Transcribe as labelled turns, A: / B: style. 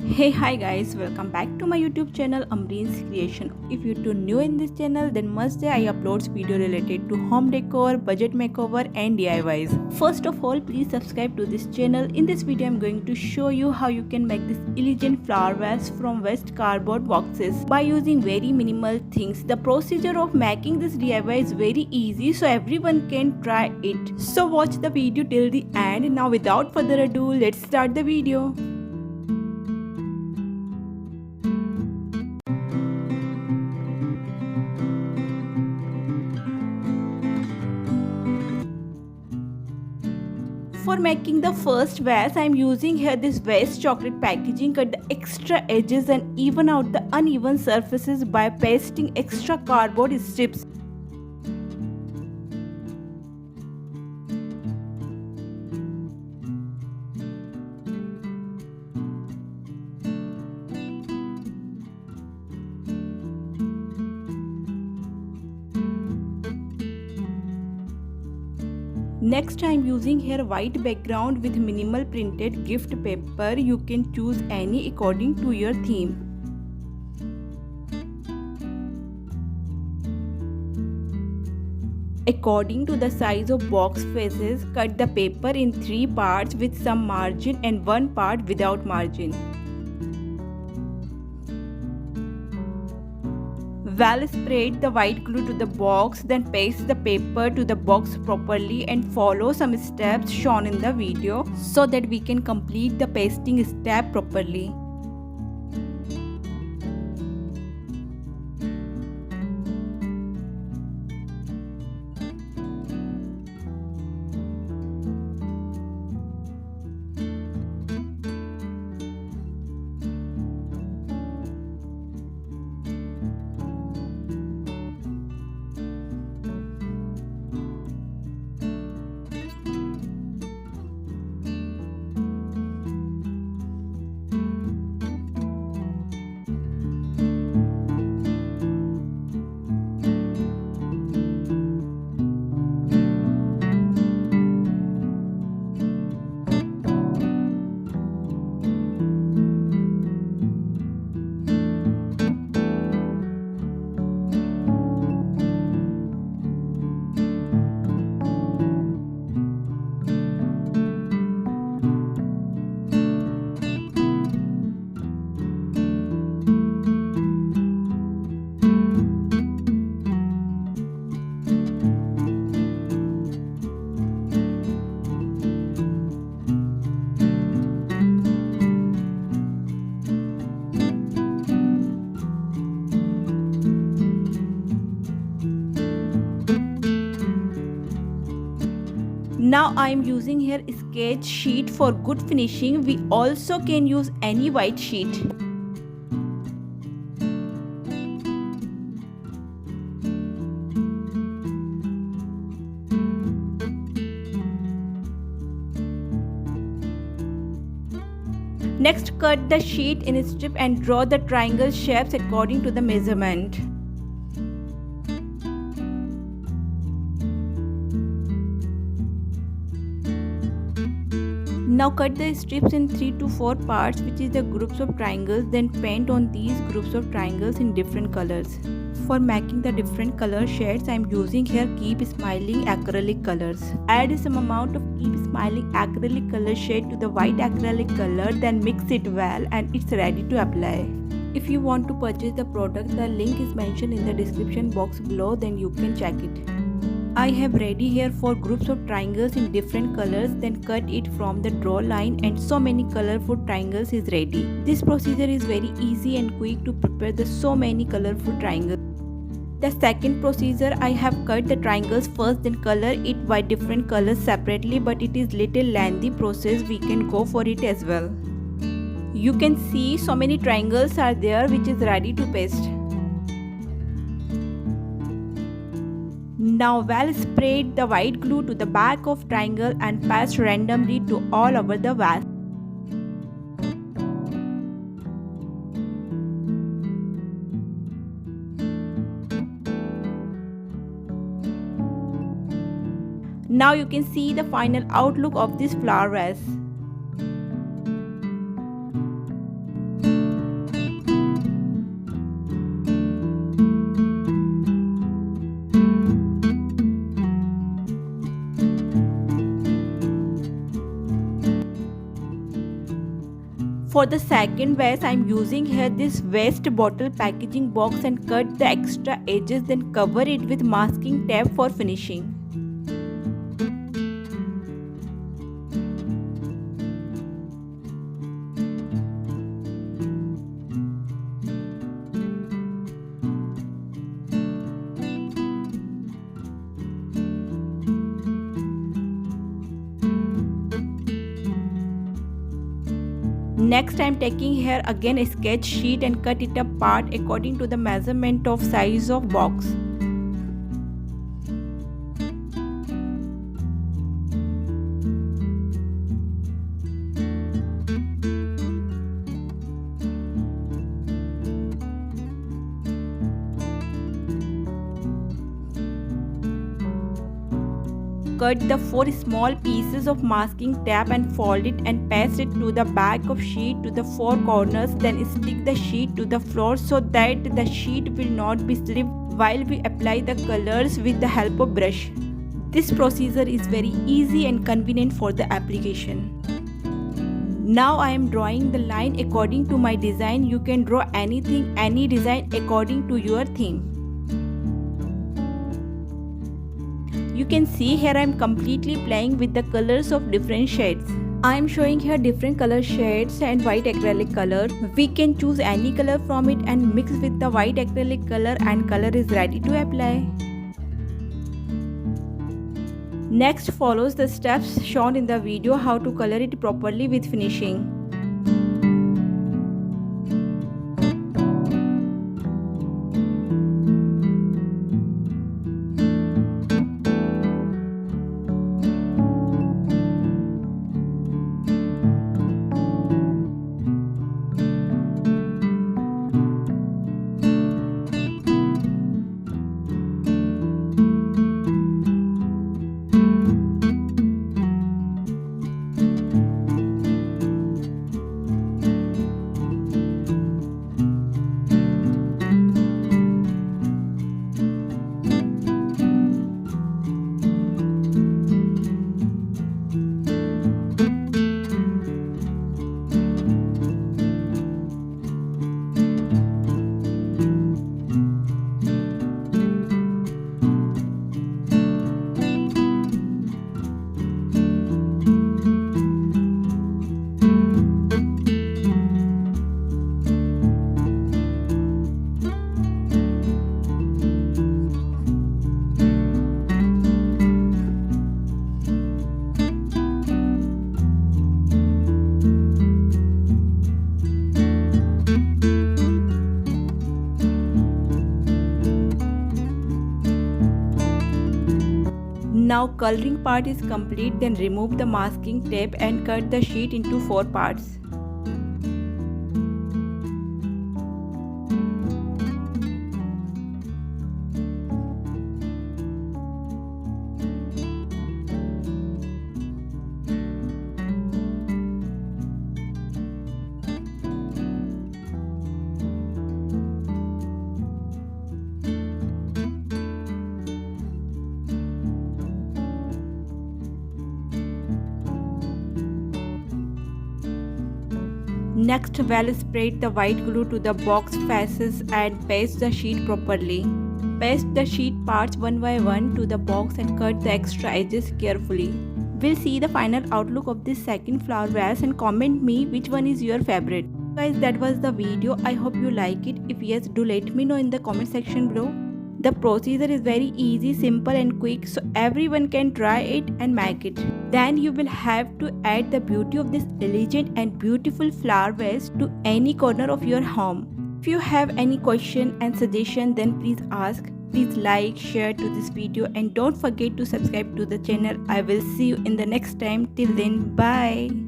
A: Hey, hi guys, welcome back to my YouTube channel Amreen's Creation. If you're too new in this channel, then must say I upload video related to home decor, budget makeover and DIYs. First of all, please subscribe to this channel. In this video, I'm going to show you how you can make this elegant flower vase from waste cardboard boxes by using very minimal things. The procedure of making this DIY is very easy, so everyone can try it. So watch the video till the end. Now without further ado, let's start the video. For making the first vase, I am using here this Vase chocolate packaging. Cut the extra edges and even out the uneven surfaces by pasting extra cardboard strips. Next, I am using here white background with minimal printed gift paper. You can choose any according to your theme. According to the size of box faces, cut the paper in 3 parts with some margin and 1 part without margin. Well, spread the white glue to the box, then paste the paper to the box properly and follow some steps shown in the video so that we can complete the pasting step properly. Now I am using here sketch sheet for good finishing. We also can use any white sheet. Next, cut the sheet in a strip and draw the triangle shapes according to the measurement. Now cut the strips in 3 to 4 parts, which is the groups of triangles, then paint on these groups of triangles in different colors. For making the different color shades, I am using here Keep Smiling acrylic colors. Add some amount of Keep Smiling acrylic color shade to the white acrylic color, then mix it well and it's ready to apply. If you want to purchase the product, the link is mentioned in the description box below, then you can check it. I have ready here 4 groups of triangles in different colors, then cut it from the draw line and so many colorful triangles is ready. This procedure is very easy and quick to prepare the so many colorful triangles. The second procedure, I have cut the triangles first, then color it by different colors separately, but it is little lengthy process. We can go for it as well. You can see so many triangles are there which is ready to paste. Now well spread the white glue to the back of triangle and paste randomly to all over the vase. Now you can see the final outlook of this flower vase. For the second vase, I am using here this waste bottle packaging box and cut the extra edges, then cover it with masking tape for finishing. Next, I am taking here again a sketch sheet and cut it apart according to the measurement of size of box. Cut the 4 small pieces of masking tape and fold it and paste it to the back of sheet to the 4 corners, then stick the sheet to the floor so that the sheet will not be slipped while we apply the colors with the help of brush. This procedure is very easy and convenient for the application. Now I am drawing the line according to my design. You can draw anything, any design according to your theme. You can see here I am completely playing with the colors of different shades. I am showing here different color shades and white acrylic color. We can choose any color from it and mix with the white acrylic color and color is ready to apply. Next follows the steps shown in the video how to color it properly with finishing. Now coloring part is complete, then remove the masking tape and cut the sheet into 4 parts. Next, well spread the white glue to the box faces and paste the sheet properly. Paste the sheet parts one by one to the box and cut the extra edges carefully. We'll see the final outlook of this second flower vase and comment me which one is your favorite. Guys, that was the video. I hope you like it. If yes, do let me know in the comment section below. The procedure is very easy, simple and quick, so everyone can try it and make it. Then you will have to add the beauty of this elegant and beautiful flower vase to any corner of your home. If you have any question and suggestion, then please ask. Please like, share to this video and don't forget to subscribe to the channel. I will see you in the next time. Till then, bye.